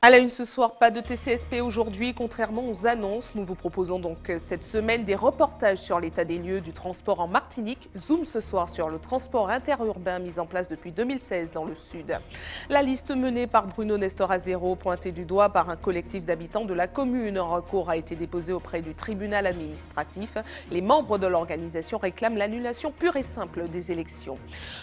À la une ce soir, pas de TCSP aujourd'hui, contrairement aux annonces. Nous vous proposons donc cette semaine des reportages sur l'état des lieux du transport en Martinique. Zoom ce soir sur le transport interurbain mis en place depuis 2016 dans le sud. La liste menée par Bruno Nestor Azero, pointée du doigt par un collectif d'habitants de la commune. Un recours a été déposé auprès du tribunal administratif. Les membres de l'organisation réclament l'annulation pure et simple des élections.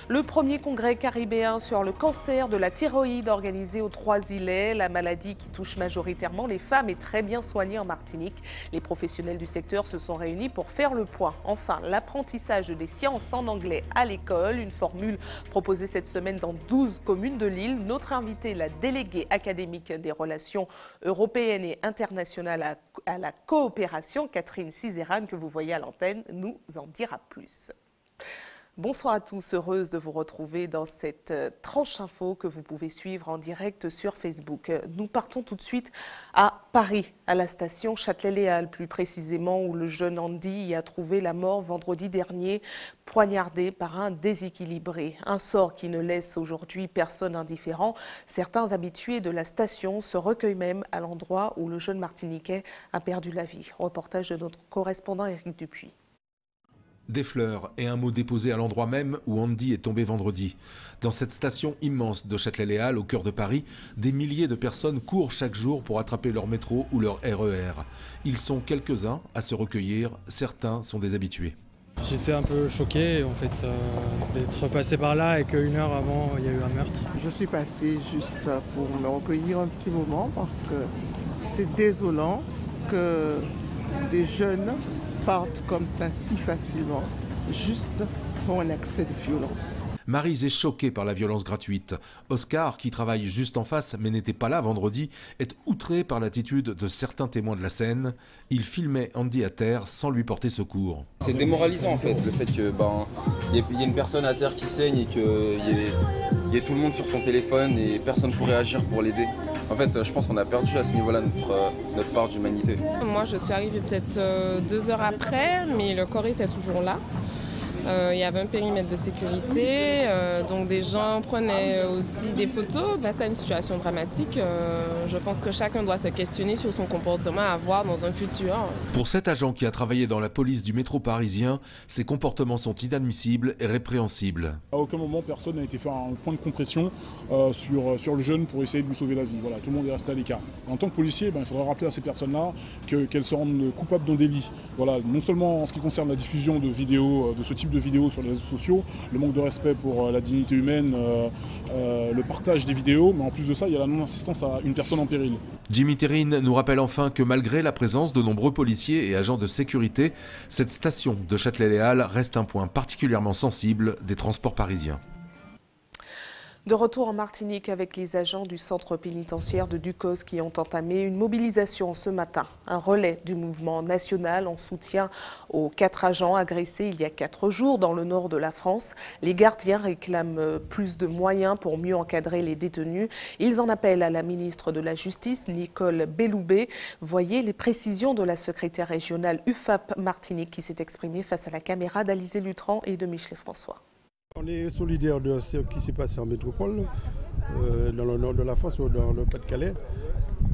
Le premier congrès caribéen sur le cancer de la thyroïde organisé aux Trois-Îlets. La maladie qui touche majoritairement les femmes est très bien soignée en Martinique. Les professionnels du secteur se sont réunis pour faire le point. Enfin, l'apprentissage des sciences en anglais à l'école, une formule proposée cette semaine dans 12 communes de l'île. Notre invitée, la déléguée académique des relations européennes et internationales à la coopération, Catherine Cizérane, que vous voyez à l'antenne, nous en dira plus. Bonsoir à tous, heureuse de vous retrouver dans cette tranche info que vous pouvez suivre en direct sur Facebook. Nous partons tout de suite à Paris, à la station Châtelet-Léal, plus précisément, où le jeune Andy y a trouvé la mort vendredi dernier, poignardé par un déséquilibré. Un sort qui ne laisse aujourd'hui personne indifférent. Certains habitués de la station se recueillent même à l'endroit où le jeune Martiniquais a perdu la vie. Reportage de notre correspondant Éric Dupuis. Des fleurs et un mot déposé à l'endroit même où Andy est tombé vendredi. Dans cette station immense de Châtelet-Léal, au cœur de Paris, des milliers de personnes courent chaque jour pour attraper leur métro ou leur RER. Ils sont quelques-uns à se recueillir, certains sont des habitués. J'étais un peu choqué en fait d'être passé par là et qu'une heure avant il y a eu un meurtre. Je suis passée juste pour me recueillir un petit moment parce que c'est désolant que des jeunes partent comme ça si facilement, juste pour un accès de violence. Maryse est choquée par la violence gratuite. Oscar, qui travaille juste en face mais n'était pas là vendredi, est outré par l'attitude de certains témoins de la scène. Il filmait Andy à terre sans lui porter secours. C'est démoralisant en fait, le fait qu'il y ait une personne à terre qui saigne et qu'il y ait tout le monde sur son téléphone et personne ne pourrait agir pour l'aider. En fait, je pense qu'on a perdu à ce niveau-là notre part d'humanité. Moi, je suis arrivée peut-être 2 heures après, mais le corps était toujours là. Il y avait un périmètre de sécurité, donc des gens prenaient aussi des photos. Face à une situation dramatique, je pense que chacun doit se questionner sur son comportement à avoir dans un futur. Pour cet agent qui a travaillé dans la police du métro parisien, ses comportements sont inadmissibles et répréhensibles. À aucun moment, personne n'a été faire un point de compression sur le jeune pour essayer de lui sauver la vie. Voilà, tout le monde est resté à l'écart. En tant que policier, il faudra rappeler à ces personnes-là qu'elles se rendent coupables d'un délit. Voilà, non seulement en ce qui concerne la diffusion de vidéos, de ce type de vidéos sur les réseaux sociaux, le manque de respect pour la dignité humaine, le partage des vidéos, mais en plus de ça, il y a la non-assistance à une personne en péril. Jimmy Terrine nous rappelle enfin que malgré la présence de nombreux policiers et agents de sécurité, cette station de Châtelet-Léal reste un point particulièrement sensible des transports parisiens. De retour en Martinique avec les agents du centre pénitentiaire de Ducos qui ont entamé une mobilisation ce matin. Un relais du mouvement national en soutien aux 4 agents agressés il y a 4 jours dans le nord de la France. Les gardiens réclament plus de moyens pour mieux encadrer les détenus. Ils en appellent à la ministre de la Justice, Nicole Belloubet. Voyez les précisions de la secrétaire régionale UFAP Martinique qui s'est exprimée face à la caméra d'Alizé Lutran et de Michelet François. On est solidaire de ce qui s'est passé en métropole, dans le nord de la France ou dans le Pas-de-Calais.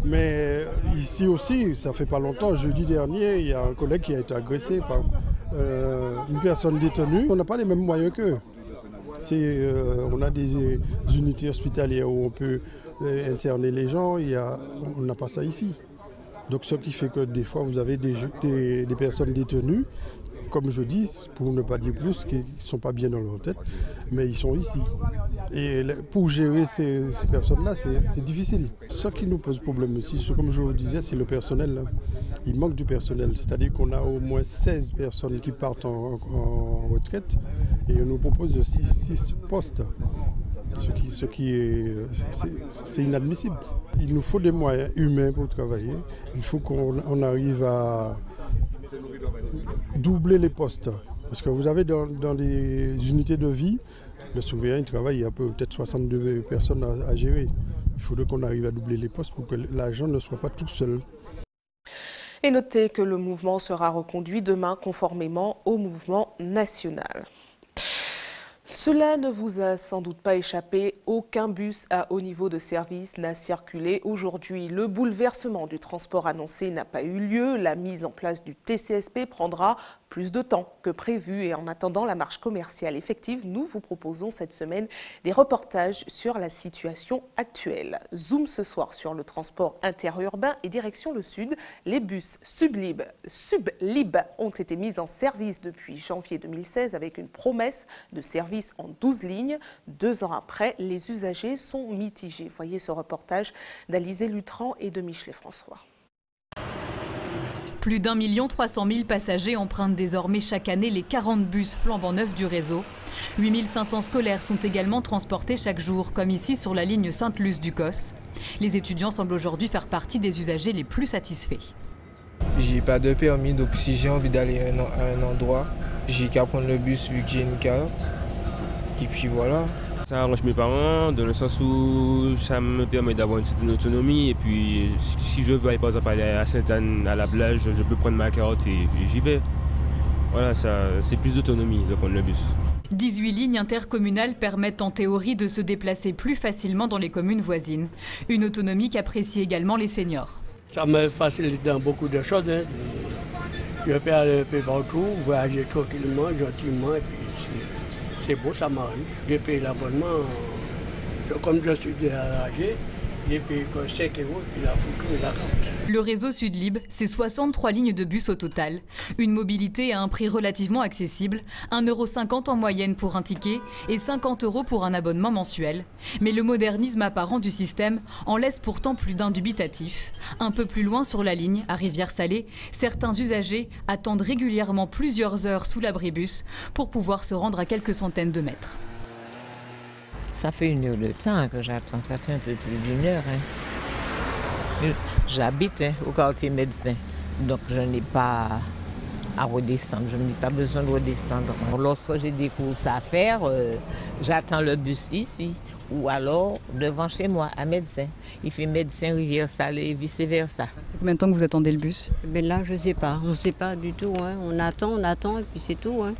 Mais ici aussi, ça fait pas longtemps, jeudi dernier, il y a un collègue qui a été agressé par une personne détenue. On n'a pas les mêmes moyens qu'eux. On a des unités hospitalières où on peut interner les gens, on n'a pas ça ici. Donc ce qui fait que des fois vous avez des personnes détenues, comme je dis, pour ne pas dire plus, qui ne sont pas bien dans leur tête, mais ils sont ici. Et pour gérer ces personnes-là, c'est difficile. Ce qui nous pose problème aussi, comme je vous disais, c'est le personnel. Il manque du personnel, c'est-à-dire qu'on a au moins 16 personnes qui partent en retraite et on nous propose 6 postes. C'est inadmissible. Il nous faut des moyens humains pour travailler. Il faut qu'on arrive à doubler les postes. Parce que vous avez dans des unités de vie, le surveillant il travaille, il y a peut-être 62 personnes à gérer. Il faudrait qu'on arrive à doubler les postes pour que l'agent ne soit pas tout seul. Et notez que le mouvement sera reconduit demain conformément au mouvement national. Cela ne vous a sans doute pas échappé, aucun bus à haut niveau de service n'a circulé aujourd'hui. Le bouleversement du transport annoncé n'a pas eu lieu. La mise en place du TCSP prendra plus de temps que prévu et en attendant la marche commerciale effective, nous vous proposons cette semaine des reportages sur la situation actuelle. Zoom ce soir sur le transport interurbain et direction le sud. Les bus Sublib ont été mis en service depuis janvier 2016 avec une promesse de service en 12 lignes. 2 ans après, les usagers sont mitigés. Voyez ce reportage d'Alizé Lutran et de Michelet François. Plus d'1 300 000 passagers empruntent désormais chaque année les 40 bus flambant neufs du réseau. 8 500 scolaires sont également transportés chaque jour, comme ici sur la ligne Sainte-Luce-du-Cos. Les étudiants semblent aujourd'hui faire partie des usagers les plus satisfaits. J'ai pas de permis, donc si j'ai envie d'aller à un endroit, j'ai qu'à prendre le bus vu que j'ai une carte. Et puis voilà. Ça arrange mes parents, dans le sens où ça me permet d'avoir une certaine autonomie. Et puis, si je veux aller par exemple aller à Sainte-Anne, à la plage, je peux prendre ma carte et j'y vais. Voilà, c'est plus d'autonomie de prendre le bus. 18 lignes intercommunales permettent en théorie de se déplacer plus facilement dans les communes voisines. Une autonomie qu'apprécient également les seniors. Ça me facilite dans beaucoup de choses. Hein. Je peux aller un peu partout, voyager tranquillement, gentiment. Et puis c'est beau, ça m'arrive. J'ai payé l'abonnement, comme je suis déjà âgé, j'ai payé 5 € et puis la photo et la carte. Le réseau Sudlib, c'est 63 lignes de bus au total. Une mobilité à un prix relativement accessible, 1,50 € en moyenne pour un ticket et 50 € pour un abonnement mensuel. Mais le modernisme apparent du système en laisse pourtant plus d'un dubitatif. Un peu plus loin sur la ligne, à Rivière-Salée, certains usagers attendent régulièrement plusieurs heures sous l'abribus pour pouvoir se rendre à quelques centaines de mètres. Ça fait 1 heure de temps que j'attends, ça fait un peu plus d'1 heure. Hein. J'habite au quartier médecin, donc je n'ai pas à redescendre, je n'ai pas besoin de redescendre. Lorsque j'ai des courses à faire, j'attends le bus ici ou alors devant chez moi à Médecin. Il fait Médecin, Rivière-Salée et vice-versa. Ça fait combien de temps que vous attendez le bus? Mais là, je ne sais pas, on ne sait pas du tout. Hein. On attend et puis c'est tout. Hein.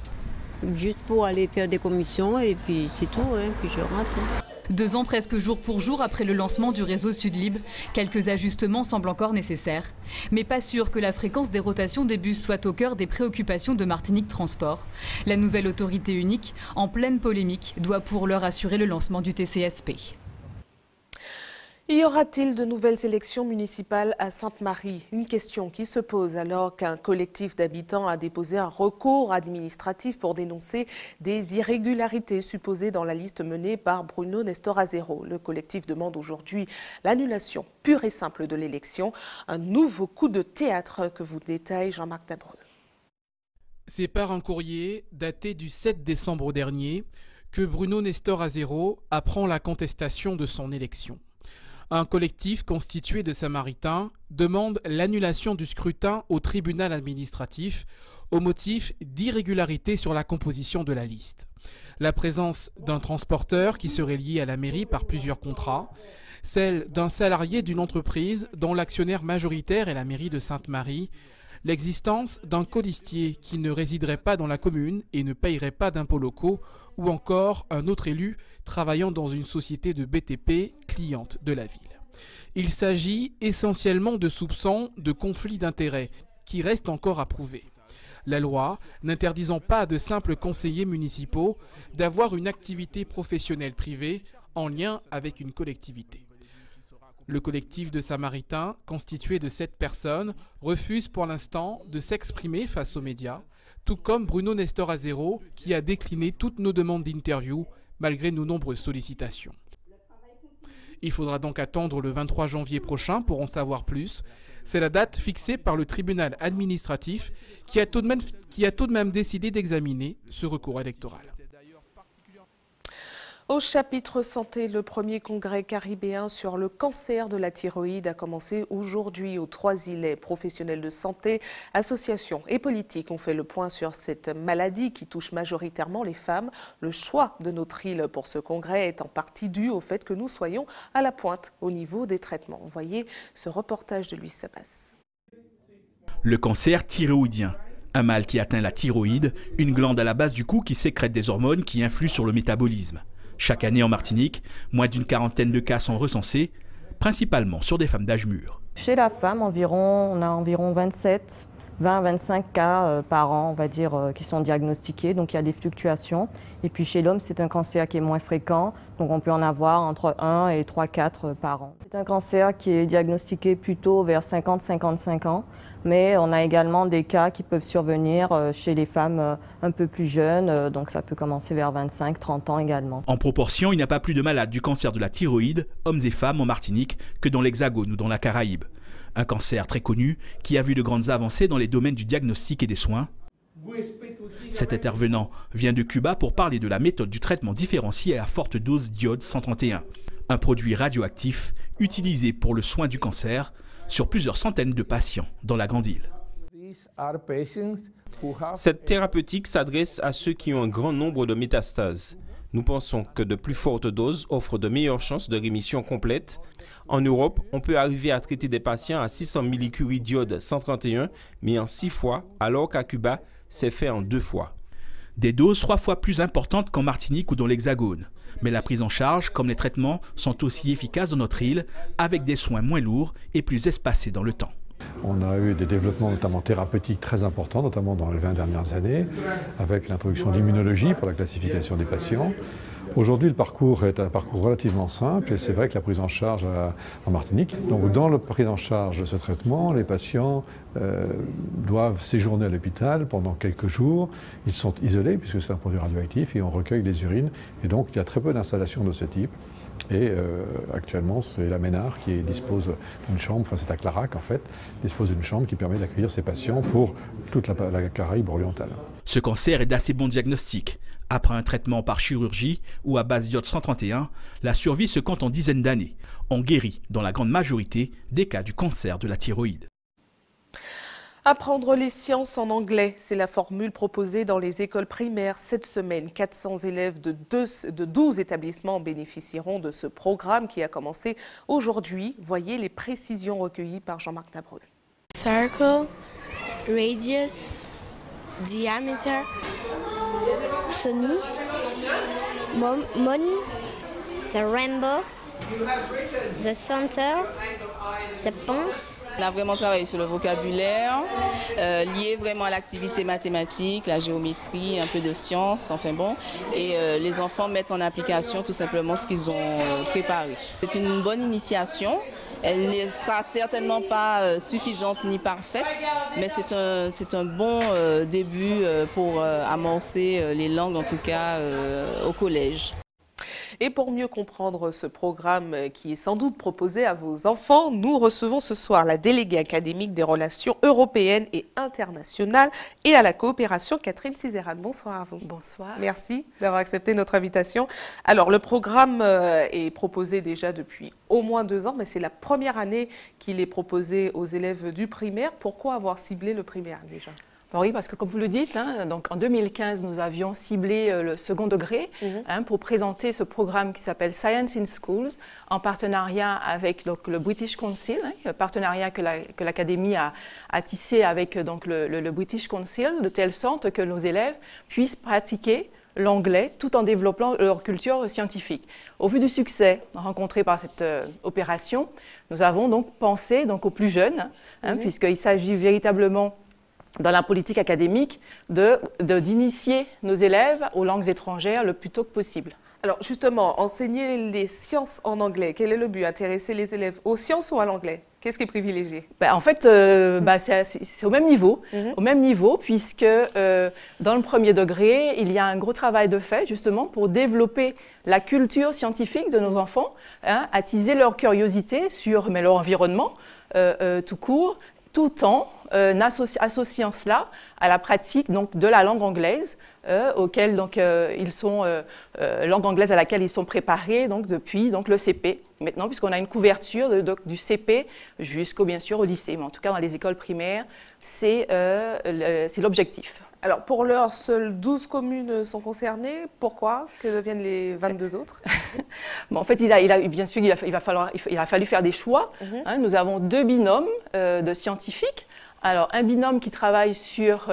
Juste pour aller faire des commissions et puis c'est tout, hein, puis je rentre. 2 ans presque jour pour jour après le lancement du réseau Sudlib, quelques ajustements semblent encore nécessaires. Mais pas sûr que la fréquence des rotations des bus soit au cœur des préoccupations de Martinique Transport. La nouvelle autorité unique, en pleine polémique, doit pour l'heure assurer le lancement du TCSP. Y aura-t-il de nouvelles élections municipales à Sainte-Marie? Une question qui se pose alors qu'un collectif d'habitants a déposé un recours administratif pour dénoncer des irrégularités supposées dans la liste menée par Bruno Nestor-Azero. Le collectif demande aujourd'hui l'annulation pure et simple de l'élection. Un nouveau coup de théâtre que vous détaille Jean-Marc Dabreux. C'est par un courrier daté du 7 décembre dernier que Bruno Nestor-Azero apprend la contestation de son élection. Un collectif constitué de Samaritains demande l'annulation du scrutin au tribunal administratif au motif d'irrégularité sur la composition de la liste. La présence d'un transporteur qui serait lié à la mairie par plusieurs contrats, celle d'un salarié d'une entreprise dont l'actionnaire majoritaire est la mairie de Sainte-Marie, l'existence d'un colistier qui ne résiderait pas dans la commune et ne payerait pas d'impôts locaux, ou encore un autre élu travaillant dans une société de BTP cliente de la ville. Il s'agit essentiellement de soupçons de conflits d'intérêts qui restent encore à prouver. La loi n'interdisant pas de simples conseillers municipaux d'avoir une activité professionnelle privée en lien avec une collectivité. Le collectif de Samaritains, constitué de 7 personnes, refuse pour l'instant de s'exprimer face aux médias, tout comme Bruno Nestor-Azero qui a décliné toutes nos demandes d'interview malgré nos nombreuses sollicitations. Il faudra donc attendre le 23 janvier prochain pour en savoir plus. C'est la date fixée par le tribunal administratif qui a tout de même décidé d'examiner ce recours électoral. Au chapitre santé, le premier congrès caribéen sur le cancer de la thyroïde a commencé aujourd'hui aux 3 îlets. Professionnels de santé, associations et politiques ont fait le point sur cette maladie qui touche majoritairement les femmes. Le choix de notre île pour ce congrès est en partie dû au fait que nous soyons à la pointe au niveau des traitements. Voyez ce reportage de Louis Sabas. Le cancer thyroïdien, Un mal qui atteint la thyroïde, une glande à la base du cou qui sécrète des hormones qui influent sur le métabolisme. Chaque année en Martinique, moins d'une quarantaine de cas sont recensés, principalement sur des femmes d'âge mûr. Chez la femme, on a environ 20 à 25 cas par an, on va dire, qui sont diagnostiqués, donc il y a des fluctuations. Et puis chez l'homme, c'est un cancer qui est moins fréquent, donc on peut en avoir entre 1 et 3-4 par an. C'est un cancer qui est diagnostiqué plutôt vers 50-55 ans, mais on a également des cas qui peuvent survenir chez les femmes un peu plus jeunes, donc ça peut commencer vers 25-30 ans également. En proportion, il n'y a pas plus de malades du cancer de la thyroïde, hommes et femmes en Martinique, que dans l'Hexagone ou dans la Caraïbe. Un cancer très connu qui a vu de grandes avancées dans les domaines du diagnostic et des soins. Cet intervenant vient de Cuba pour parler de la méthode du traitement différencié à forte dose d'iode 131, un produit radioactif utilisé pour le soin du cancer sur plusieurs centaines de patients dans la Grande Île. Cette thérapeutique s'adresse à ceux qui ont un grand nombre de métastases. Nous pensons que de plus fortes doses offrent de meilleures chances de rémission complète. En Europe, on peut arriver à traiter des patients à 600 millicuries d'iode 131, mais en 6 fois, alors qu'à Cuba, c'est fait en 2 fois. Des doses 3 fois plus importantes qu'en Martinique ou dans l'Hexagone. Mais la prise en charge, comme les traitements, sont aussi efficaces dans notre île, avec des soins moins lourds et plus espacés dans le temps. On a eu des développements notamment thérapeutiques très importants, notamment dans les 20 dernières années, avec l'introduction d'immunologie pour la classification des patients. Aujourd'hui, le parcours est un parcours relativement simple et c'est vrai que la prise en charge en Martinique, donc dans la prise en charge de ce traitement, les patients doivent séjourner à l'hôpital pendant quelques jours. Ils sont isolés puisque c'est un produit radioactif et on recueille les urines et donc il y a très peu d'installations de ce type. Et actuellement, c'est la Ménard qui dispose d'une chambre, enfin c'est à Clarac en fait, dispose d'une chambre qui permet d'accueillir ces patients pour toute la Caraïbe orientale. Ce cancer est d'assez bon diagnostic. Après un traitement par chirurgie ou à base d'iode 131, la survie se compte en dizaines d'années. On guérit dans la grande majorité des cas du cancer de la thyroïde. Apprendre les sciences en anglais, c'est la formule proposée dans les écoles primaires cette semaine. 400 élèves de 12 établissements bénéficieront de ce programme qui a commencé aujourd'hui. Voyez les précisions recueillies par Jean-Marc Dabreux. Circle, radius, diameter, Sony, moon, the rainbow, the center, the points. On a vraiment travaillé sur le vocabulaire, lié vraiment à l'activité mathématique, la géométrie, un peu de sciences, enfin bon. Et les enfants mettent en application tout simplement ce qu'ils ont préparé. C'est une bonne initiation. Elle ne sera certainement pas suffisante ni parfaite, mais c'est un bon début pour amorcer les langues, en tout cas au collège. Et pour mieux comprendre ce programme qui est sans doute proposé à vos enfants, nous recevons ce soir la déléguée académique des relations européennes et internationales et à la coopération, Catherine Cizérane. Bonsoir à vous. Bonsoir. Merci d'avoir accepté notre invitation. Alors, le programme est proposé déjà depuis au moins 2 ans, mais c'est la première année qu'il est proposé aux élèves du primaire. Pourquoi avoir ciblé le primaire déjà ? Oui, parce que comme vous le dites, donc en 2015, nous avions ciblé le second degré pour présenter ce programme qui s'appelle Science in Schools, en partenariat avec donc, le British Council, un partenariat que l'Académie a tissé avec donc, le British Council, de telle sorte que nos élèves puissent pratiquer l'anglais tout en développant leur culture scientifique. Au vu du succès rencontré par cette opération, nous avons donc pensé donc, aux plus jeunes, puisqu'il s'agit véritablement dans la politique académique, d'initier nos élèves aux langues étrangères le plus tôt que possible. Alors justement, enseigner les sciences en anglais, quel est le but? Intéresser les élèves aux sciences ou à l'anglais? Qu'est-ce qui est privilégié? En fait, c'est au même niveau, puisque dans le premier degré, il y a un gros travail de fait justement pour développer la culture scientifique de nos enfants, attiser leur curiosité sur leur environnement tout court, tout en associant cela à la pratique donc, de la langue anglaise, auquel, donc, langue anglaise à laquelle ils sont préparés donc, depuis donc, le CP. Maintenant, puisqu'on a une couverture du CP jusqu'au, bien sûr, au lycée. Mais en tout cas, dans les écoles primaires, c'est l'objectif. Alors, pour l'heure, seules 12 communes sont concernées. Pourquoi? Que deviennent les 22 autres? En fait, bien sûr, il a fallu faire des choix. Nous avons 2 binômes de scientifiques. Alors, un binôme qui travaille sur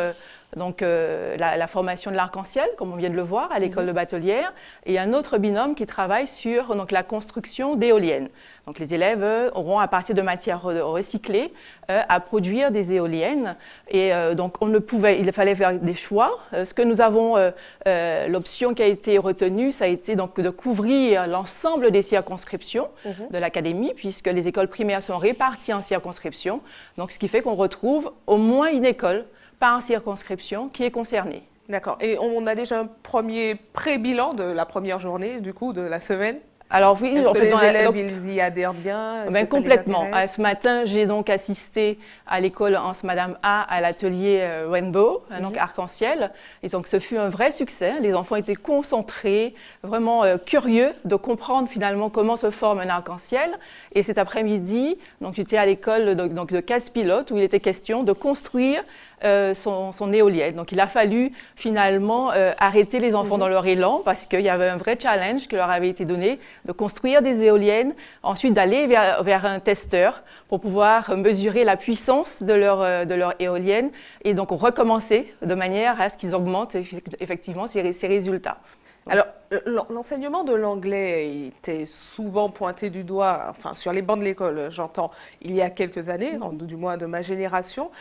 la formation de l'arc-en-ciel, comme on vient de le voir, à l'école de Batelière, et un autre binôme qui travaille sur la construction d'éoliennes. Donc les élèves auront, à partir de matières recyclées, à produire des éoliennes. Et donc il fallait faire des choix. Ce que nous avons, l'option qui a été retenue, ça a été donc de couvrir l'ensemble des circonscriptions de l'académie, puisque les écoles primaires sont réparties en circonscriptions. Donc ce qui fait qu'on retrouve au moins une école par circonscription qui est concernée. D'accord. Et on a déjà un premier pré-bilan de la première journée, du coup, de la semaine? Alors oui, en fait, les élèves, ils y adhèrent bien? Complètement. Ce matin, j'ai donc assisté à l'école Hans Madame A à l'atelier Rainbow, donc arc-en-ciel. Et donc ce fut un vrai succès. Les enfants étaient concentrés, vraiment curieux de comprendre finalement comment se forme un arc-en-ciel. Et cet après-midi, j'étais à l'école de Casse-Pilote où il était question de construire son éolienne. Donc il a fallu finalement arrêter les enfants dans leur élan parce qu'il y avait un vrai challenge qui leur avait été donné de construire des éoliennes, ensuite d'aller vers un testeur pour pouvoir mesurer la puissance de leur éolienne et donc recommencer de manière à ce qu'ils augmentent effectivement ces résultats. Alors, l'enseignement de l'anglais était souvent pointé du doigt, enfin sur les bancs de l'école, j'entends, il y a quelques années, du moins de ma génération.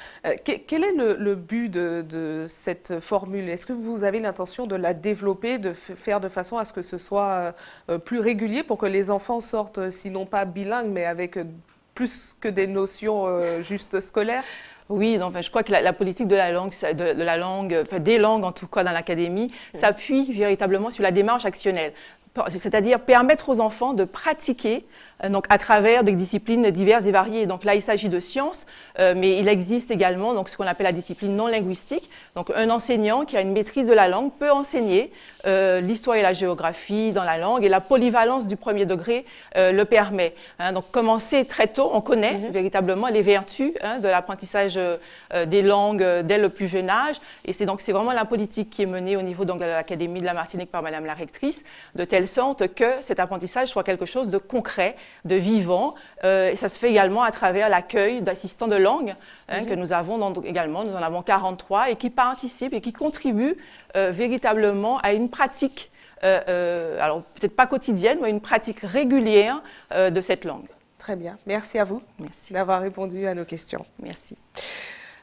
Quel est le but de cette formule? Est-ce que vous avez l'intention de la développer, de faire de façon à ce que ce soit plus régulier pour que les enfants sortent, sinon pas bilingues, mais avec plus que des notions juste scolaires? Oui, donc, je crois que la politique de la langue, des langues en tout cas dans l'académie, s'appuie véritablement sur la démarche actionnelle. C'est-à-dire permettre aux enfants de pratiquer à travers des disciplines diverses et variées. Donc là, il s'agit de sciences, mais il existe également ce qu'on appelle la discipline non linguistique. Donc un enseignant qui a une maîtrise de la langue peut enseigner l'histoire et la géographie dans la langue, et la polyvalence du premier degré le permet. Donc commencer très tôt, on connaît véritablement les vertus de l'apprentissage des langues dès le plus jeune âge, et c'est vraiment la politique qui est menée au niveau de l'Académie de la Martinique par Madame la rectrice, de telle sorte que cet apprentissage soit quelque chose de concret, de vivant, et ça se fait également à travers l'accueil d'assistants de langue que nous avons également, nous en avons 43, et qui participent et qui contribuent véritablement à une pratique, alors peut-être pas quotidienne, mais une pratique régulière de cette langue. Très bien, merci à vous d'avoir répondu à nos questions. Merci.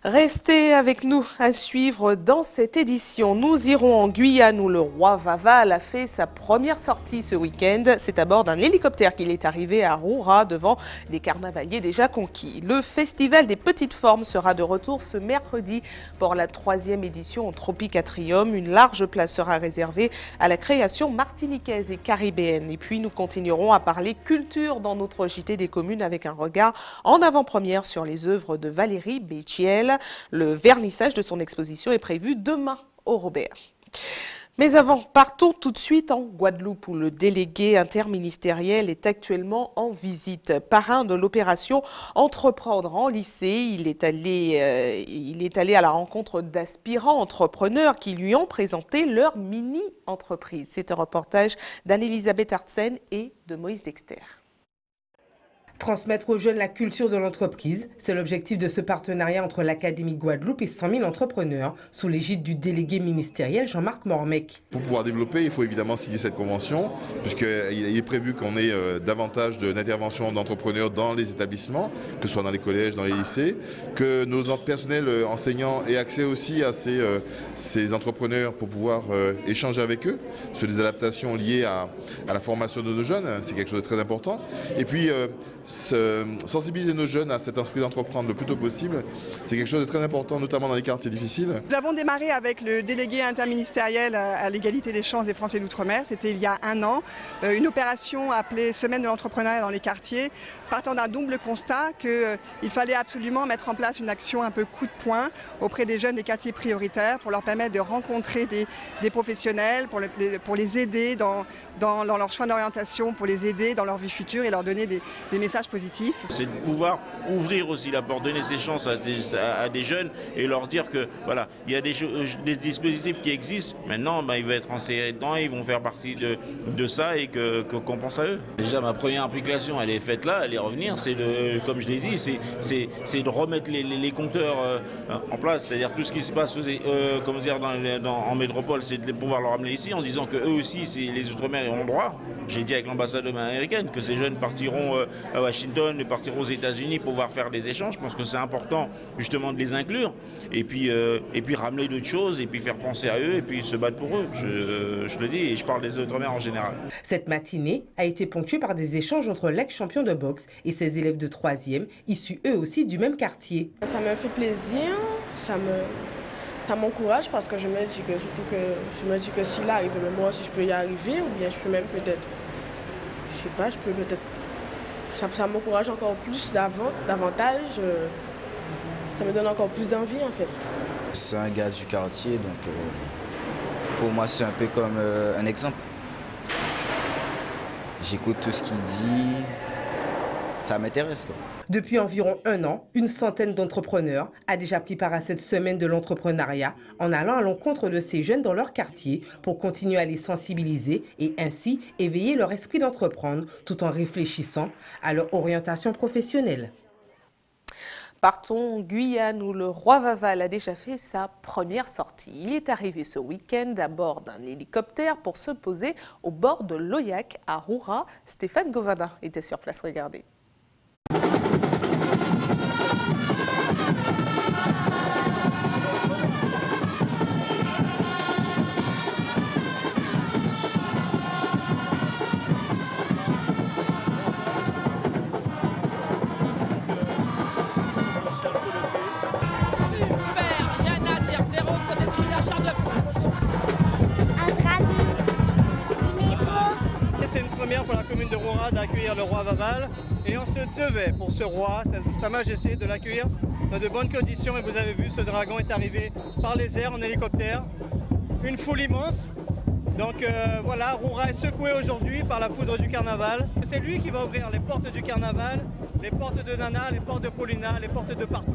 Restez avec nous à suivre dans cette édition. Nous irons en Guyane où le roi Vaval a fait sa première sortie ce week-end. C'est à bord d'un hélicoptère qu'il est arrivé à Roura devant des carnavaliers déjà conquis. Le festival des petites formes sera de retour ce mercredi pour la 3e édition au Tropicatrium. Une large place sera réservée à la création martiniquaise et caribéenne. Et puis nous continuerons à parler culture dans notre JT des communes avec un regard en avant-première sur les œuvres de Valérie Béchiel. Le vernissage de son exposition est prévu demain au Robert. Mais avant, partons tout de suite en Guadeloupe où le délégué interministériel est actuellement en visite. Parrain de l'opération Entreprendre en lycée, il est allé à la rencontre d'aspirants entrepreneurs qui lui ont présenté leur mini-entreprise. C'est un reportage d'Anne-Elisabeth Artsen et de Moïse Dexter. Transmettre aux jeunes la culture de l'entreprise, c'est l'objectif de ce partenariat entre l'Académie Guadeloupe et 100 000 entrepreneurs, sous l'égide du délégué ministériel Jean-Marc Mormec. Pour pouvoir développer, il faut évidemment signer cette convention, puisqu'il est prévu qu'on ait davantage d'interventions d'entrepreneurs dans les établissements, que ce soit dans les collèges, dans les lycées, que nos personnels enseignants aient accès aussi à ces entrepreneurs pour pouvoir échanger avec eux sur des adaptations liées à la formation de nos jeunes, c'est quelque chose de très important. Et puis, sensibiliser nos jeunes à cet esprit d'entreprendre le plus tôt possible, c'est quelque chose de très important, notamment dans les quartiers difficiles. Nous avons démarré avec le délégué interministériel à l'égalité des chances des Français d'outre-mer, c'était il y a un an, une opération appelée Semaine de l'entrepreneuriat dans les quartiers, partant d'un double constat qu'il fallait absolument mettre en place une action un peu coup de poing auprès des jeunes des quartiers prioritaires pour leur permettre de rencontrer des professionnels, pour les aider dans leur choix d'orientation, pour les aider dans leur vie future et leur donner des messages message positif. C'est de pouvoir ouvrir aussi la porte, donner ses chances à des jeunes et leur dire que voilà, il y a des dispositifs qui existent. Maintenant, ils vont être insérés dedans, ils vont faire partie de ça et qu'on pense à eux. Déjà, ma première implication, elle est faite là, elle est revenir. C'est comme je l'ai dit, c'est de remettre les compteurs en place, c'est-à-dire tout ce qui se passe en métropole, c'est de pouvoir leur ramener ici en disant que eux aussi, les Outre-mer ont droit. J'ai dit avec l'ambassade américaine que ces jeunes partiront à Washington, partiront aux États-Unis pour pouvoir faire des échanges. Je pense que c'est important justement de les inclure et puis ramener d'autres choses et puis faire penser à eux et puis se battre pour eux. Je le dis et je parle des Outre-mer en général. Cette matinée a été ponctuée par des échanges entre l'ex-champion de boxe et ses élèves de 3e, issus eux aussi du même quartier. Ça me fait plaisir, ça m'encourage parce que je me dis que s'il arrive, moi aussi je peux y arriver ou bien je peux même peut-être, je sais pas, ça m'encourage encore plus davantage, ça me donne encore plus d'envie en fait. C'est un gars du quartier donc pour moi c'est un peu comme un exemple. J'écoute tout ce qu'il dit, ça m'intéresse quoi. Depuis environ 1 an, une centaine d'entrepreneurs a déjà pris part à cette semaine de l'entrepreneuriat en allant à l'encontre de ces jeunes dans leur quartier pour continuer à les sensibiliser et ainsi éveiller leur esprit d'entreprendre tout en réfléchissant à leur orientation professionnelle. Partons en Guyane où le roi Vaval a déjà fait sa première sortie. Il est arrivé ce week-end à bord d'un hélicoptère pour se poser au bord de l'Oyac à Roura. Stéphane Govada était sur place, regardez. C'est une première pour la commune de Roura d'accueillir le roi Vaval et on se devait pour ce roi, Sa Majesté, de l'accueillir dans de bonnes conditions et vous avez vu ce dragon est arrivé par les airs en hélicoptère, une foule immense. Donc voilà, Roura est secoué aujourd'hui par la foudre du carnaval. C'est lui qui va ouvrir les portes du carnaval, les portes de Nana, les portes de Paulina, les portes de partout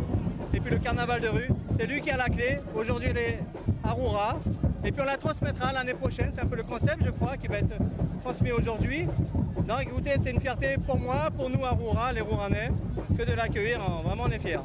et puis le carnaval de rue. C'est lui qui a la clé, aujourd'hui il est à Roura. Et puis on la transmettra l'année prochaine, c'est un peu le concept je crois qui va être transmis aujourd'hui. Donc écoutez, c'est une fierté pour moi, pour nous à Roura, les Rouranais, que de l'accueillir, vraiment on est fiers.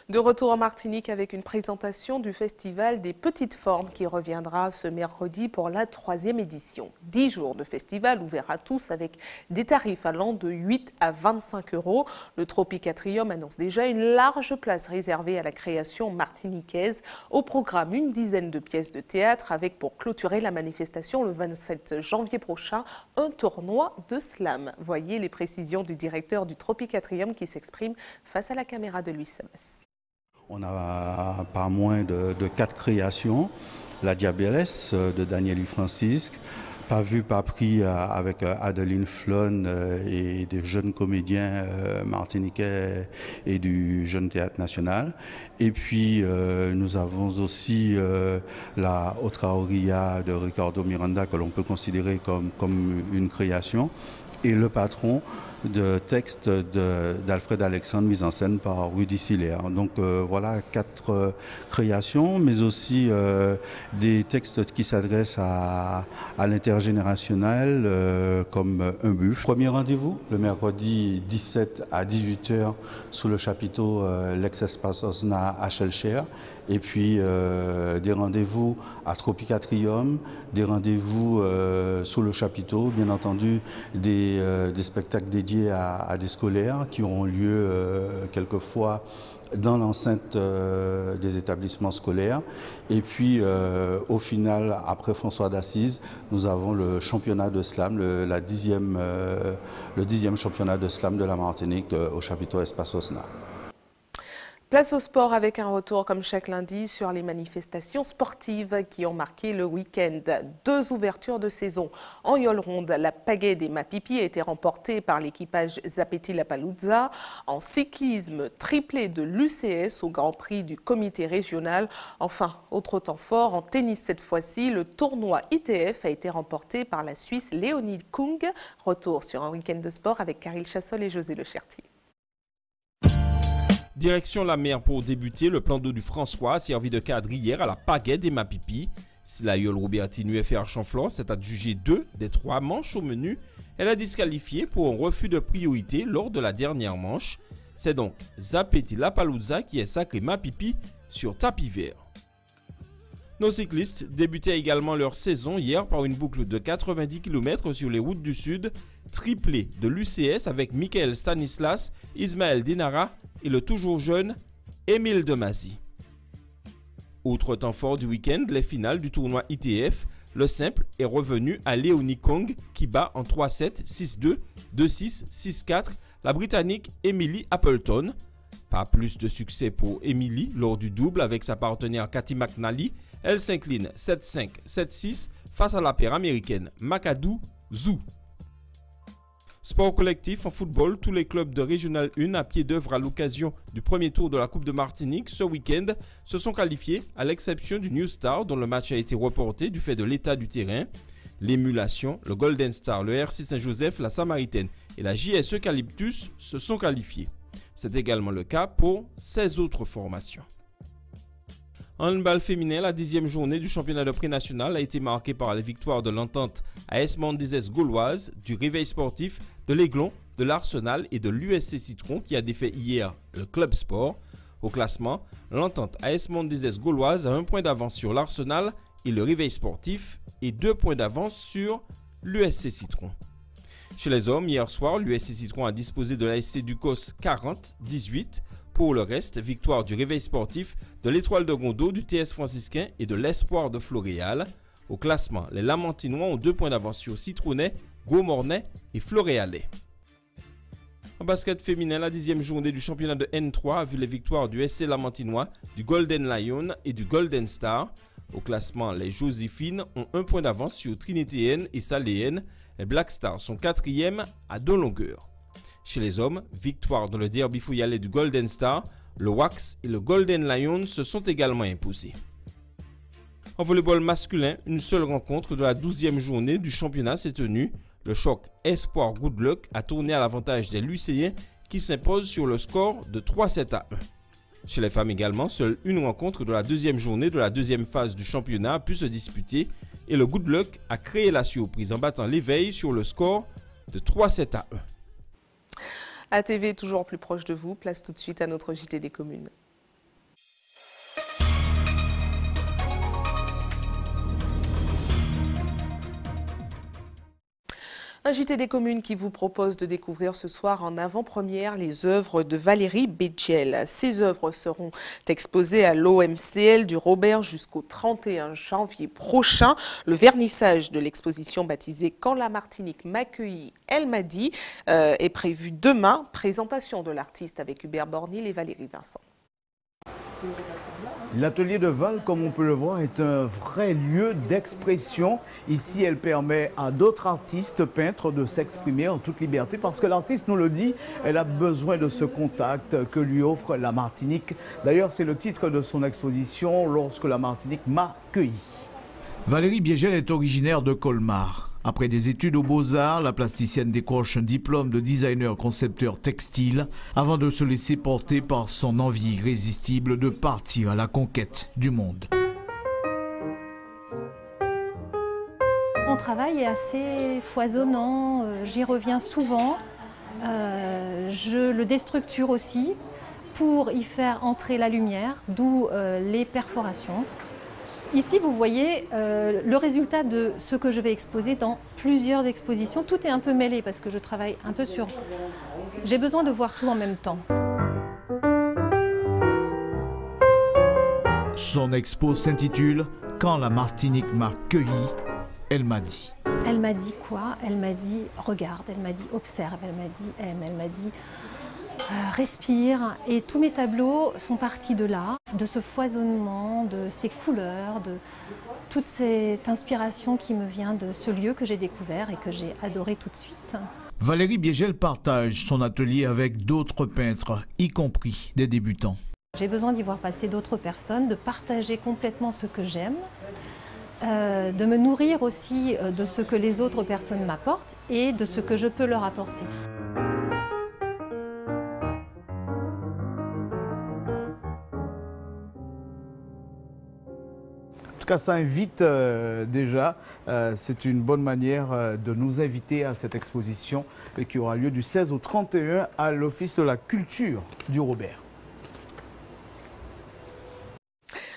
De retour en Martinique avec une présentation du Festival des Petites Formes qui reviendra ce mercredi pour la 3e édition. 10 jours de festival ouverts à tous avec des tarifs allant de 8 à 25 €. Le Tropicatrium annonce déjà une large place réservée à la création martiniquaise. Au programme, une dizaine de pièces de théâtre avec pour clôturer la manifestation le 27 janvier prochain, un tournoi de slam. Voyez les précisions du directeur du Tropicatrium qui s'exprime face à la caméra de Louis Sabas. On a pas moins de 4 créations. La Diabélès de Daniel Francisque, Pas vu, pas pris avec Adeline Flon et des jeunes comédiens martiniquais et du Jeune Théâtre National. Et puis nous avons aussi la Otraoria de Ricardo Miranda que l'on peut considérer comme une création. Et le patron de texte d'Alfred Alexandre, mis en scène par Rudy Siller. Donc voilà 4 créations, mais aussi des textes qui s'adressent à l'intergénérationnel, comme Un buffle. Premier rendez-vous, le mercredi 17 à 18 h sous le chapiteau l'ex-espace Osna à Chelcher. Et puis des rendez-vous à Tropicatrium, des rendez-vous sous le chapiteau, bien entendu des spectacles dédiés à des scolaires qui auront lieu quelquefois dans l'enceinte des établissements scolaires. Et puis au final, après François d'Assise, nous avons le championnat de slam, le 10e championnat de slam de la Martinique au chapiteau Espace Osna. Place au sport avec un retour comme chaque lundi sur les manifestations sportives qui ont marqué le week-end. 2 ouvertures de saison. En Yolronde, la pagaie des Mapipi a été remportée par l'équipage Zapeti-Lapalooza. En cyclisme, triplé de l'UCS au Grand Prix du comité régional. Enfin, autre temps fort, en tennis cette fois-ci, le tournoi ITF a été remporté par la Suisse Léonie Kung. Retour sur un week-end de sport avec Karil Chassol et José Le Chertier. Direction la mer pour débuter, le plan d'eau du François a servi de cadre hier à la pagaie des Mapipi. Si la Yole Robertine UFR Chanflor s'est adjugé 2 des 3 manches au menu, elle a disqualifié pour un refus de priorité lors de la dernière manche. C'est donc Zapeti-Lapalooza qui est sacré Mapipi sur tapis vert. Nos cyclistes débutaient également leur saison hier par une boucle de 90 km sur les routes du Sud, triplé de l'UCS avec Michael Stanislas, Ismaël Dinara et le toujours jeune Émile Demazy. Autre temps fort du week-end, les finales du tournoi ITF. Le simple est revenu à Léonie Kong qui bat en 3-7, 6-2, 2-6, 6-4 la Britannique Emily Appleton. Pas plus de succès pour Emily lors du double avec sa partenaire Cathy McNally. Elle s'incline 7-5, 7-6 face à la paire américaine McAdoo Zhou. Sport collectif en football, tous les clubs de Régional 1 à pied d'œuvre à l'occasion du premier tour de la Coupe de Martinique ce week-end se sont qualifiés à l'exception du New Star dont le match a été reporté du fait de l'état du terrain. L'émulation, le Golden Star, le RC Saint-Joseph, la Samaritaine et la JS Eucalyptus se sont qualifiés. C'est également le cas pour 16 autres formations. En handball féminin, la 10e journée du championnat de pré-national a été marquée par les victoires de l'entente AS Mandizès gauloise, du Réveil sportif, de l'Aiglon, de l'Arsenal et de l'USC Citron qui a défait hier le Club Sport. Au classement, l'entente AS Mandizès gauloise a 1 point d'avance sur l'Arsenal et le Réveil sportif et 2 points d'avance sur l'USC Citron. Chez les hommes, hier soir, l'USC Citron a disposé de l'ASC Ducos 40-18. Pour le reste, victoire du Réveil sportif, de l'Étoile de Gondot, du TS franciscain et de l'Espoir de Floréal. Au classement, les Lamantinois ont 2 points d'avance sur Citronais, Gros-Mornais et Floréalais. En basket féminin, la 10e journée du championnat de N3 a vu les victoires du SC Lamantinois, du Golden Lion et du Golden Star. Au classement, les Joséphines ont 1 point d'avance sur Trinitéenne et Saléenne. Les Black Stars sont 4e à 2 longueurs. Chez les hommes, victoire dans le derby fouillalais du Golden Star, le Wax et le Golden Lion se sont également imposés. En volleyball masculin, une seule rencontre de la 12e journée du championnat s'est tenue. Le choc Espoir Good Luck a tourné à l'avantage des Lucéens qui s'imposent sur le score de 3-7 à 1. Chez les femmes également, seule une rencontre de la 2e journée de la 2e phase du championnat a pu se disputer et le Good Luck a créé la surprise en battant l'Éveil sur le score de 3-7 à 1. ATV toujours plus proche de vous, place tout de suite à notre JT des communes. Un JT des communes qui vous propose de découvrir ce soir en avant-première les œuvres de Valérie Bédiel. Ces œuvres seront exposées à l'OMCL du Robert jusqu'au 31 janvier prochain. Le vernissage de l'exposition baptisée « Quand la Martinique m'accueillit, elle m'a dit » est prévu demain. Présentation de l'artiste avec Hubert Bornil et Valérie Vincent. L'atelier de Val, comme on peut le voir, est un vrai lieu d'expression. Ici, elle permet à d'autres artistes, peintres, de s'exprimer en toute liberté parce que l'artiste nous le dit, elle a besoin de ce contact que lui offre la Martinique. D'ailleurs, c'est le titre de son exposition « Lorsque la Martinique m'a cueilli ». Valérie Bédiel est originaire de Colmar. Après des études aux Beaux-Arts, la plasticienne décroche un diplôme de designer-concepteur textile avant de se laisser porter par son envie irrésistible de partir à la conquête du monde. Mon travail est assez foisonnant, j'y reviens souvent. Je le déstructure aussi pour y faire entrer la lumière, d'où les perforations. Ici, vous voyez le résultat de ce que je vais exposer dans plusieurs expositions. Tout est un peu mêlé parce que je travaille un peu sur... J'ai besoin de voir tout en même temps. Son expo s'intitule « Quand la Martinique m'a cueilli, elle m'a dit ». Elle m'a dit quoi? Elle m'a dit « regarde », elle m'a dit « observe », elle m'a dit « aime », elle m'a dit respire. Et tous mes tableaux sont partis de là, de ce foisonnement, de ces couleurs, de toute cette inspiration qui me vient de ce lieu que j'ai découvert et que j'ai adoré tout de suite. Valérie Biégel partage son atelier avec d'autres peintres, y compris des débutants. J'ai besoin d'y voir passer d'autres personnes, de partager complètement ce que j'aime, de me nourrir aussi de ce que les autres personnes m'apportent et de ce que je peux leur apporter. En tout cas, ça invite déjà, c'est une bonne manière de nous inviter à cette exposition qui aura lieu du 16 au 31 à l'Office de la Culture du Robert.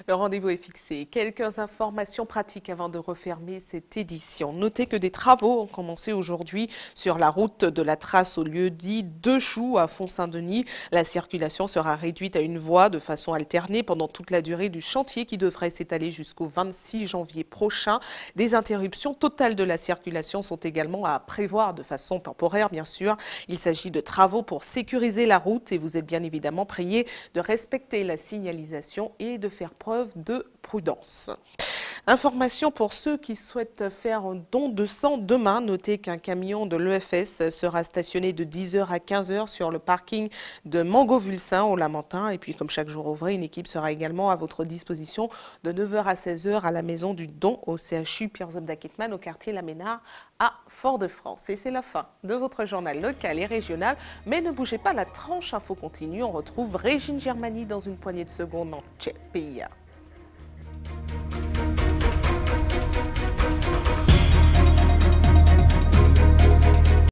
Le rendez-vous est fixé. Quelques informations pratiques avant de refermer cette édition. Notez que des travaux ont commencé aujourd'hui sur la route de la Trace au lieu dit de Choux à Font-Saint-Denis. La circulation sera réduite à une voie de façon alternée pendant toute la durée du chantier qui devrait s'étaler jusqu'au 26 janvier prochain. Des interruptions totales de la circulation sont également à prévoir de façon temporaire, bien sûr. Il s'agit de travaux pour sécuriser la route et vous êtes bien évidemment priés de respecter la signalisation et de faire preuve de prudence. Information pour ceux qui souhaitent faire un don de sang demain. Notez qu'un camion de l'EFS sera stationné de 10h à 15h sur le parking de Mangovulsin au Lamentin. Et puis comme chaque jour ouvré, une équipe sera également à votre disposition de 9h à 16h à la maison du don au CHU Pierre-Zobda Kettmann au quartier Laménard à Fort-de-France. Et c'est la fin de votre journal local et régional. Mais ne bougez pas, la tranche info continue. On retrouve Régine Germani dans une poignée de secondes en Tchèque.